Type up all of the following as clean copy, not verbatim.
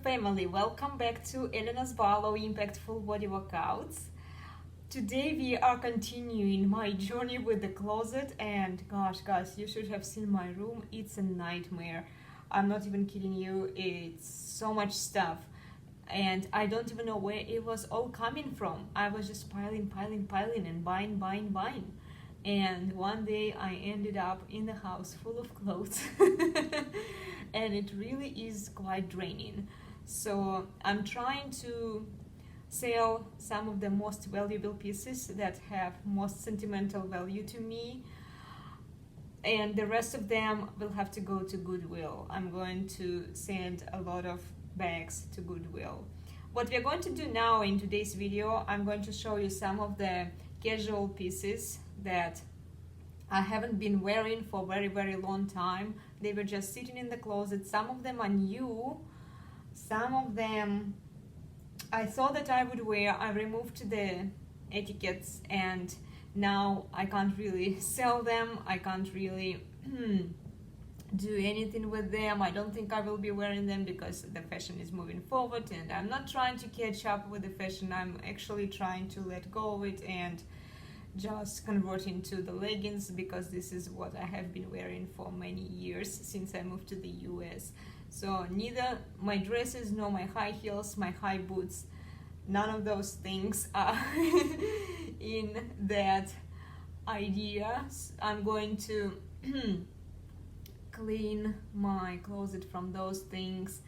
family, welcome back to elenasbarre Impactful Body Workouts. Today we are continuing my journey with the closet, and gosh guys, you should have seen my room. It's a nightmare. I'm not even kidding you. It's so much stuff and I don't even know where it was all coming from. I was just piling and buying. And one day I ended up in the house full of clothes and it really is quite draining. So I'm trying to sell some of the most valuable pieces that have most sentimental value to me, and the rest of them will have to go to Goodwill. I'm going to send a lot of bags to Goodwill. What we're going to do now in today's video, I'm going to show you some of the casual pieces that I haven't been wearing for a very long time. They were just sitting in the closet. Some of them are new, some of them I thought that I would wear. I removed the etiquettes and now I can't really sell them. I can't really do anything with them. I don't think I will be wearing them because the fashion is moving forward and I'm not trying to catch up with the fashion. I'm actually trying to let go of it and just convert into the leggings, because this is what I have been wearing for many years since I moved to the US. So neither my dresses nor my high heels, my high boots, none of those things are in that idea. I'm going to clean my closet from those things,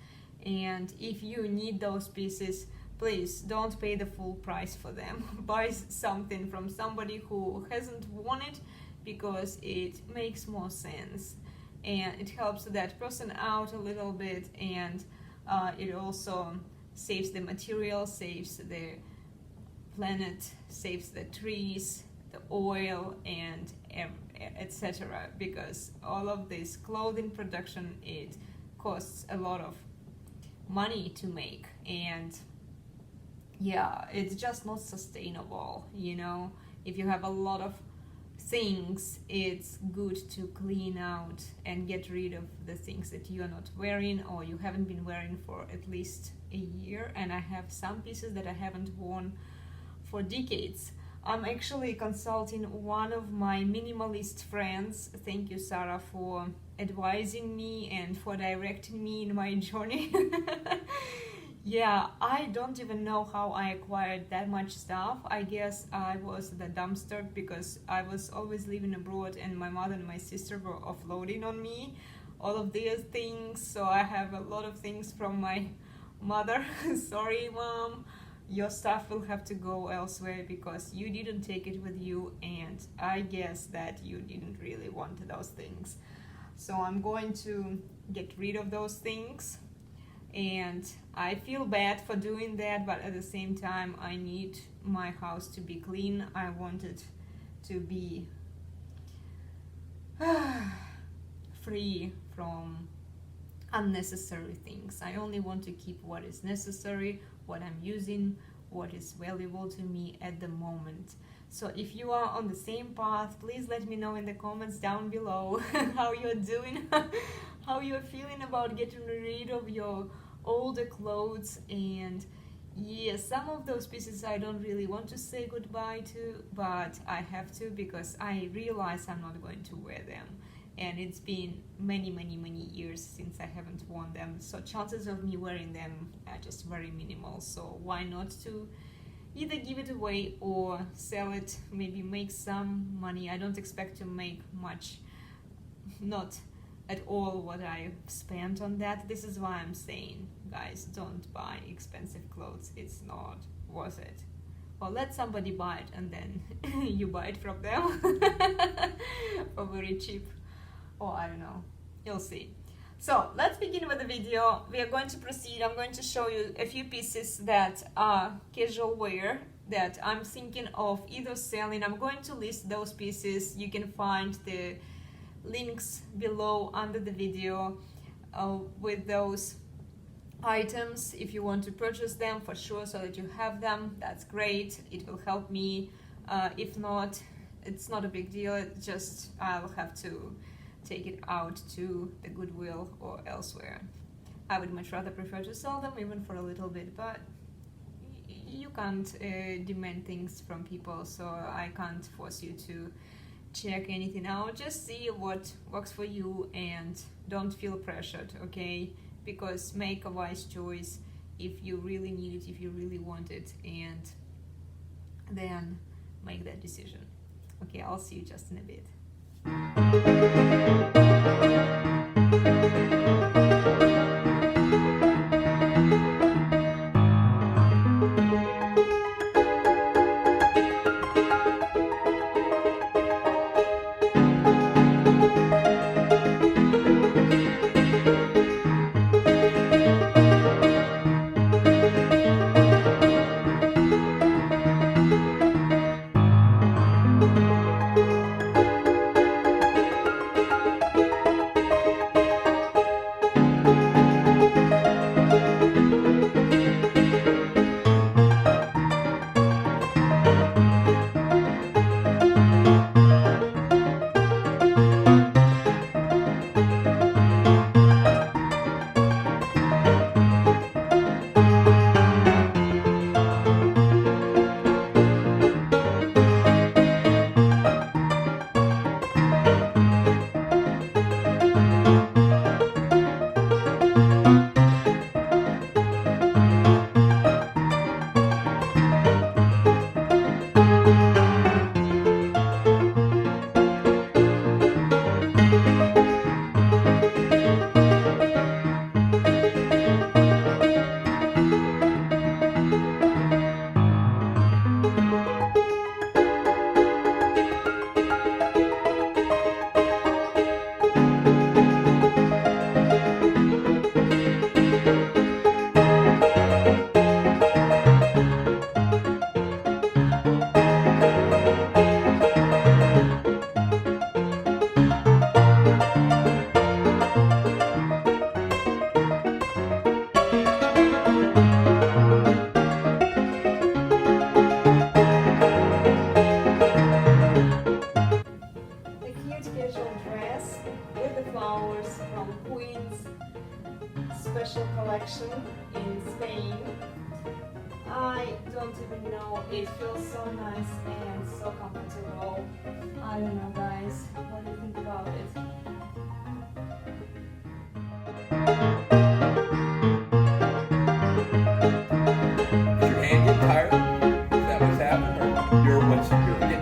and if you need those pieces, please don't pay the full price for them. Buy something from somebody who hasn't worn it, because it makes more sense and it helps that person out a little bit, and it also saves the material, saves the planet, saves the trees, the oil, and etc. Because all of this clothing production, it costs a lot of money to make, and yeah, it's just not sustainable, you know. If you have a lot of things, it's good to clean out and get rid of the things that you are not wearing or you haven't been wearing for at least a year. And I have some pieces that I haven't worn for decades. I'm actually consulting one of my minimalist friends. Thank you, Sarah, for advising me and for directing me in my journey. Yeah, I don't even know how I acquired that much stuff. I guess I was the dumpster because I was always living abroad and my mother and my sister were offloading on me all of these things. So I have a lot of things from my mother. Sorry, Mom, your stuff will have to go elsewhere because you didn't take it with you, and I guess that you didn't really want those things. So I'm going to get rid of those things. And I feel bad for doing that, but at the same time I need my house to be clean. I want it to be free from unnecessary things. I only want to keep what is necessary, what I'm using, what is valuable to me at the moment. So if you are on the same path, please let me know in the comments down below how you're doing, how you're feeling about getting rid of your older clothes. And yeah, some of those pieces I don't really want to say goodbye to, but I have to because I realize I'm not going to wear them. And it's been many years since I haven't worn them. So chances of me wearing them are just very minimal. So why not to either give it away or sell it, maybe make some money. I don't expect to make much, not at all what I've spent on that. This is why I'm saying, guys, don't buy expensive clothes. It's not worth it. Or let somebody buy it and then you buy it from them for very cheap. Or I don't know, you'll see. So let's begin with the video. We are going to proceed. I'm going to show you a few pieces that are casual wear that I'm thinking of either selling. I'm going to list those pieces. You can find the links below under the video with those items if you want to purchase them for sure, so that you have them. That's great. It will help me. If not, it's not a big deal. It's just I'll have to take it out to the Goodwill or elsewhere. I would much rather prefer to sell them even for a little bit, but you can't demand things from people, so I can't force you to check anything out. Just see what works for you and don't feel pressured, okay? Because make a wise choice if you really need it, if you really want it, and then make that decision. Okay, I'll see you just in a bit. Special collection in Spain. I don't even know, it feels so nice and so comfortable. I don't know, guys, what do you think about it? Is your hand getting tired? Is that what's happening? Or you're getting